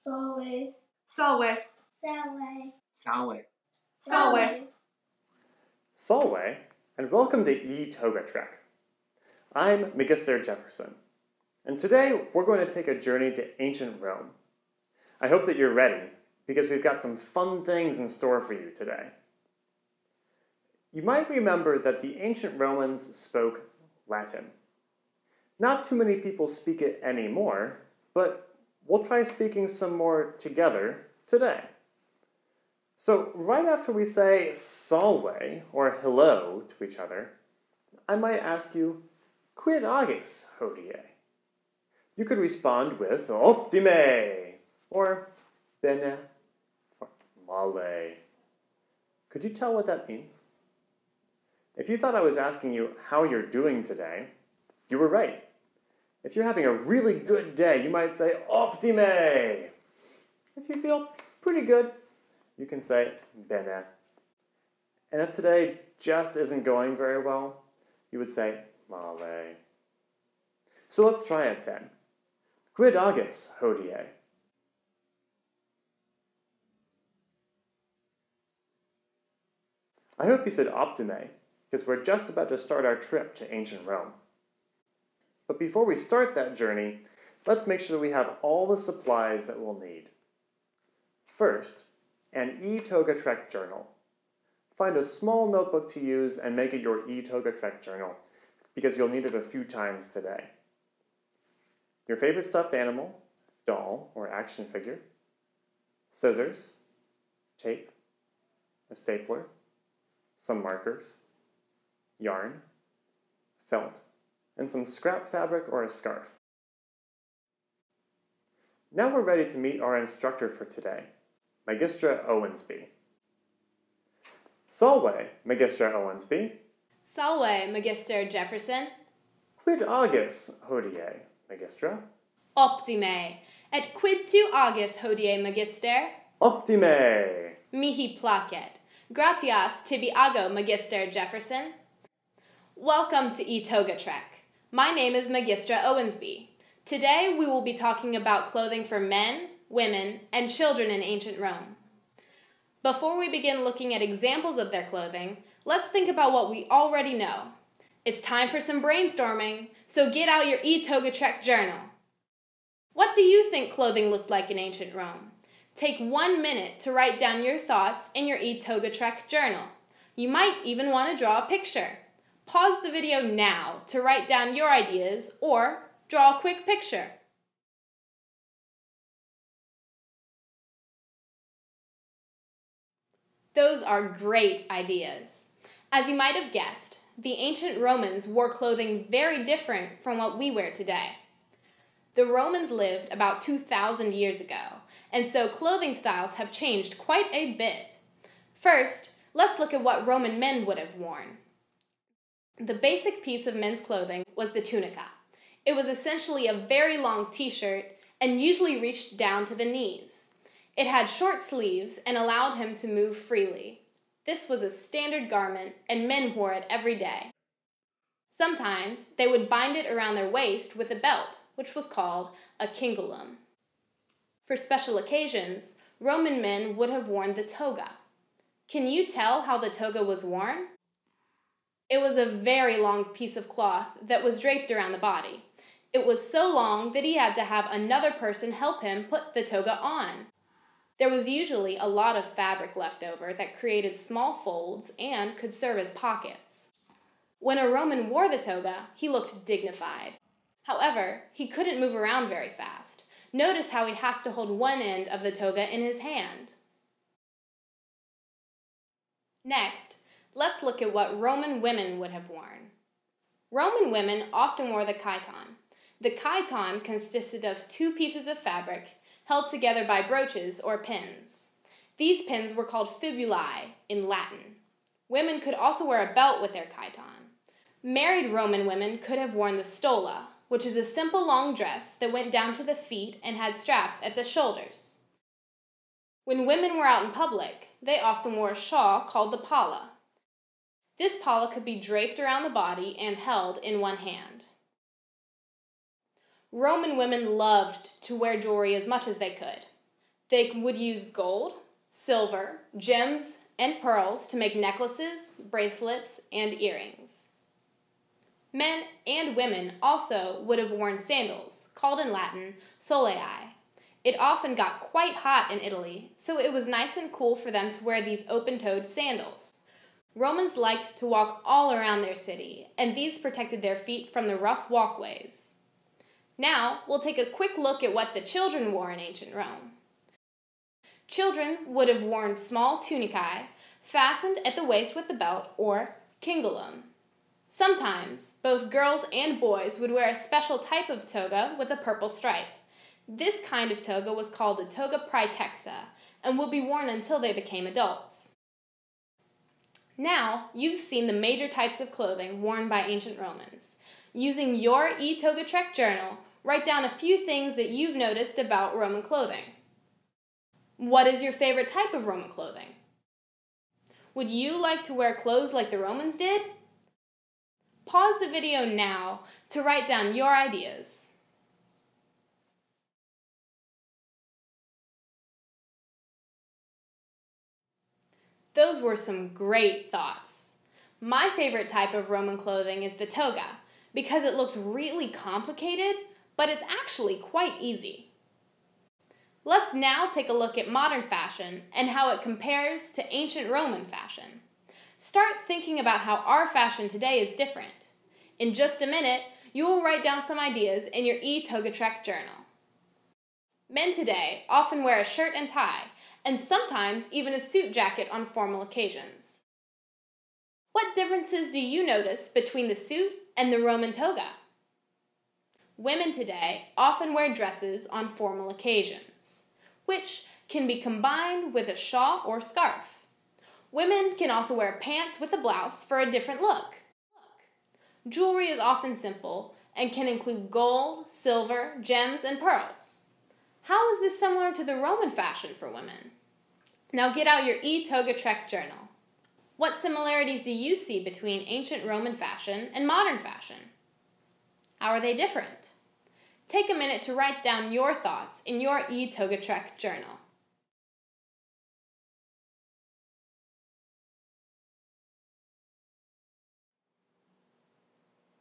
Solway. Solway. Solway. Solway. Solway. Solway, and welcome to eTogaTrek. I'm Magister Jefferson, and today we're going to take a journey to ancient Rome. I hope that you're ready, because we've got some fun things in store for you today. You might remember that the ancient Romans spoke Latin. Not too many people speak it anymore, but we'll try speaking some more together today. So right after we say salve, or hello, to each other, I might ask you, quid agis hodie? You could respond with optime, or bene, or male. Could you tell what that means? If you thought I was asking you how you're doing today, you were right. If you're having a really good day, you might say optime. If you feel pretty good, you can say bene. And if today just isn't going very well, you would say male. So let's try it then. Quid agis hodie? I hope you said optime, because we're just about to start our trip to ancient Rome. But before we start that journey, let's make sure that we have all the supplies that we'll need. First, an eTogaTrek journal. Find a small notebook to use and make it your eTogaTrek journal, because you'll need it a few times today. Your favorite stuffed animal, doll, or action figure, scissors, tape, a stapler, some markers, yarn, felt, and some scrap fabric or a scarf. Now we're ready to meet our instructor for today, Magistra Owensby. Salve, Magistra Owensby. Salve, Magister Jefferson. Quid agis hodie, Magistra? Optime. Et quid tu agis hodie, Magister? Optime. Mihi placet. Gratias tibi ago, Magister Jefferson. Welcome to eTogaTrek. My name is Magistra Owensby. Today we will be talking about clothing for men, women, and children in ancient Rome. Before we begin looking at examples of their clothing, let's think about what we already know. It's time for some brainstorming, so get out your eTogaTrek journal. What do you think clothing looked like in ancient Rome? Take 1 minute to write down your thoughts in your eTogaTrek journal. You might even want to draw a picture. Pause the video now to write down your ideas or draw a quick picture. Those are great ideas. As you might have guessed, the ancient Romans wore clothing very different from what we wear today. The Romans lived about 2,000 years ago, and so clothing styles have changed quite a bit. First, let's look at what Roman men would have worn. The basic piece of men's clothing was the tunica. It was essentially a very long t-shirt and usually reached down to the knees. It had short sleeves and allowed him to move freely. This was a standard garment and men wore it every day. Sometimes they would bind it around their waist with a belt, which was called a cingulum. For special occasions, Roman men would have worn the toga. Can you tell how the toga was worn? It was a very long piece of cloth that was draped around the body. It was so long that he had to have another person help him put the toga on. There was usually a lot of fabric left over that created small folds and could serve as pockets. When a Roman wore the toga, he looked dignified. However, he couldn't move around very fast. Notice how he has to hold one end of the toga in his hand. Next, let's look at what Roman women would have worn. Roman women often wore the chiton. The chiton consisted of 2 pieces of fabric held together by brooches or pins. These pins were called fibulae in Latin. Women could also wear a belt with their chiton. Married Roman women could have worn the stola, which is a simple long dress that went down to the feet and had straps at the shoulders. When women were out in public, they often wore a shawl called the palla. This palla could be draped around the body and held in one hand. Roman women loved to wear jewelry as much as they could. They would use gold, silver, gems, and pearls to make necklaces, bracelets, and earrings. Men and women also would have worn sandals, called in Latin solei. It often got quite hot in Italy, so it was nice and cool for them to wear these open-toed sandals. Romans liked to walk all around their city, and these protected their feet from the rough walkways. Now, we'll take a quick look at what the children wore in ancient Rome. Children would have worn small tunicae, fastened at the waist with the belt, or cingulum. Sometimes, both girls and boys would wear a special type of toga with a purple stripe. This kind of toga was called a toga praetexta, and would be worn until they became adults. Now, you've seen the major types of clothing worn by ancient Romans. Using your eTogaTrek journal, write down a few things that you've noticed about Roman clothing. What is your favorite type of Roman clothing? Would you like to wear clothes like the Romans did? Pause the video now to write down your ideas. Those were some great thoughts. My favorite type of Roman clothing is the toga, because it looks really complicated, but it's actually quite easy. Let's now take a look at modern fashion and how it compares to ancient Roman fashion. Start thinking about how our fashion today is different. In just a minute, you will write down some ideas in your eTogaTrek journal. Men today often wear a shirt and tie, and sometimes even a suit jacket on formal occasions. What differences do you notice between the suit and the Roman toga? Women today often wear dresses on formal occasions, which can be combined with a shawl or scarf. Women can also wear pants with a blouse for a different look. Jewelry is often simple and can include gold, silver, gems, and pearls. How is this similar to the Roman fashion for women? Now get out your eTogaTrek journal. What similarities do you see between ancient Roman fashion and modern fashion? How are they different? Take a minute to write down your thoughts in your eTogaTrek journal.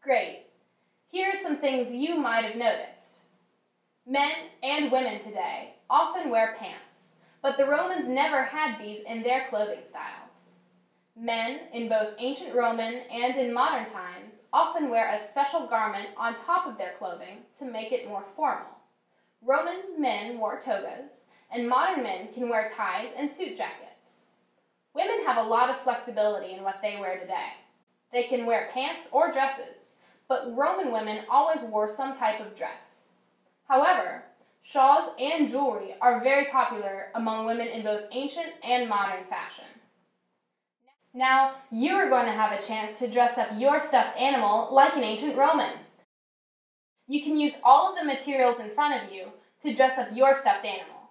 Great. Here are some things you might have noticed. Men and women today often wear pants, but the Romans never had these in their clothing styles. Men, in both ancient Roman and in modern times, often wear a special garment on top of their clothing to make it more formal. Roman men wore togas, and modern men can wear ties and suit jackets. Women have a lot of flexibility in what they wear today. They can wear pants or dresses, but Roman women always wore some type of dress. However, shawls and jewelry are very popular among women in both ancient and modern fashion. Now, you are going to have a chance to dress up your stuffed animal like an ancient Roman. You can use all of the materials in front of you to dress up your stuffed animal.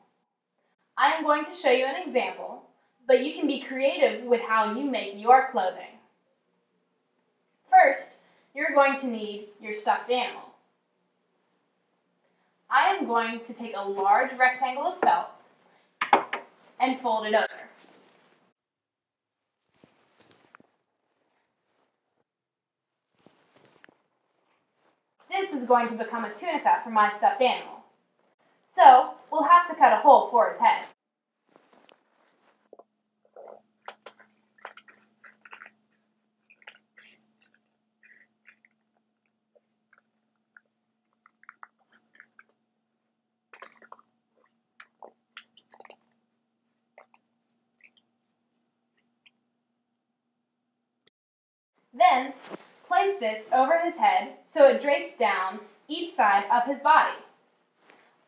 I am going to show you an example, but you can be creative with how you make your clothing. First, you're going to need your stuffed animal. I am going to take a large rectangle of felt and fold it over. This is going to become a tunica for my stuffed animal. So, we'll have to cut a hole for his head. Then, place this over his head so it drapes down each side of his body.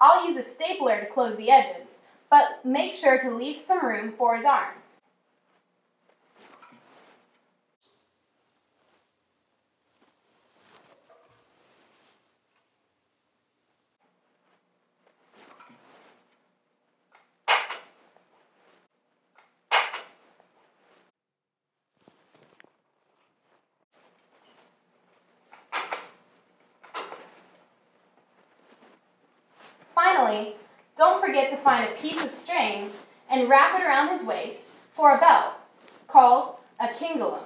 I'll use a stapler to close the edges, but make sure to leave some room for his arms. Finally, don't forget to find a piece of string and wrap it around his waist for a belt called a kingolum.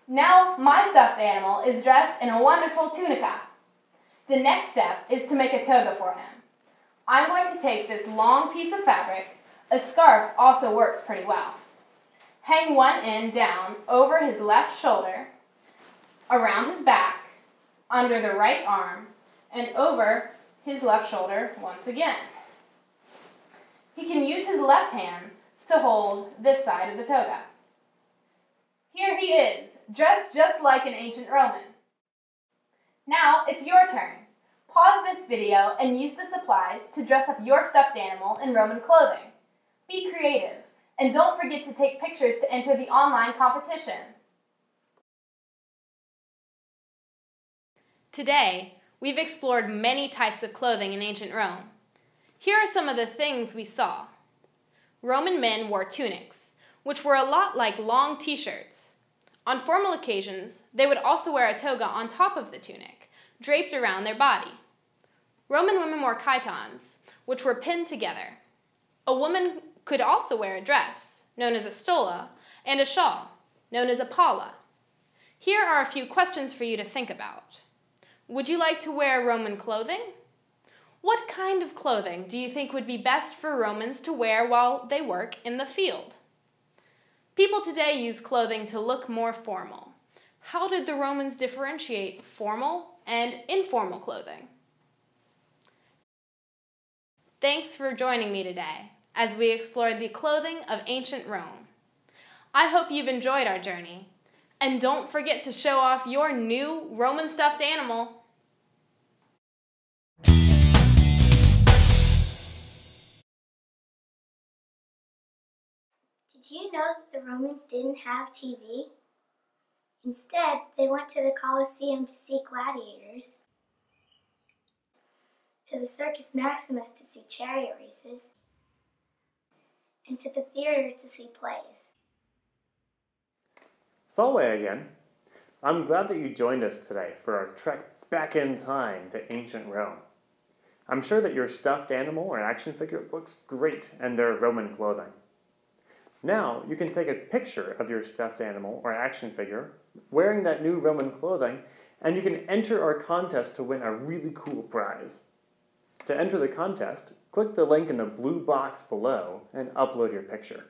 Now my stuffed animal is dressed in a wonderful tunica. The next step is to make a toga for him. I'm going to take this long piece of fabric. A scarf also works pretty well. Hang one end down over his left shoulder, around his back, under the right arm, and over his left shoulder once again. He can use his left hand to hold this side of the toga. Here he is, dressed just like an ancient Roman. Now it's your turn. Pause this video and use the supplies to dress up your stuffed animal in Roman clothing. Be creative, and don't forget to take pictures to enter the online competition. Today, we've explored many types of clothing in ancient Rome. Here are some of the things we saw. Roman men wore tunics, which were a lot like long t-shirts. On formal occasions, they would also wear a toga on top of the tunic, draped around their body. Roman women wore chitons, which were pinned together. A woman could also wear a dress, known as a stola, and a shawl, known as a palla. Here are a few questions for you to think about. Would you like to wear Roman clothing? What kind of clothing do you think would be best for Romans to wear while they work in the field? People today use clothing to look more formal. How did the Romans differentiate formal and informal clothing? Thanks for joining me today as we explored the clothing of ancient Rome. I hope you've enjoyed our journey, and don't forget to show off your new Roman stuffed animal. Did you know that the Romans didn't have TV? Instead, they went to the Colosseum to see gladiators, to the Circus Maximus to see chariot races, and to the theater to see plays. Salve again. I'm glad that you joined us today for our trek back in time to ancient Rome. I'm sure that your stuffed animal or action figure looks great in their Roman clothing. Now you can take a picture of your stuffed animal or action figure wearing that new Roman clothing, and you can enter our contest to win a really cool prize. To enter the contest, click the link in the blue box below and upload your picture.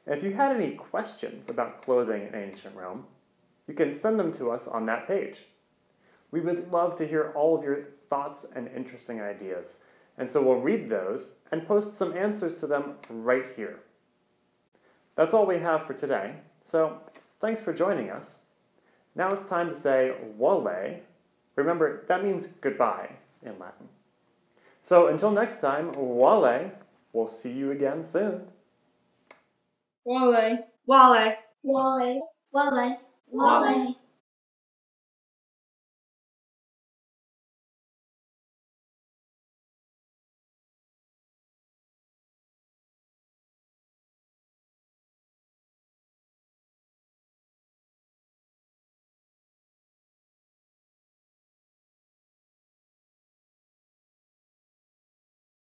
If you had any questions about clothing in ancient Rome, you can send them to us on that page. We would love to hear all of your thoughts and interesting ideas, and so we'll read those and post some answers to them right here. That's all we have for today, so thanks for joining us. Now it's time to say Wale. Remember, that means goodbye in Latin. So until next time, Wale. We'll see you again soon. Wale. Wale. Wale. Wale. Wale.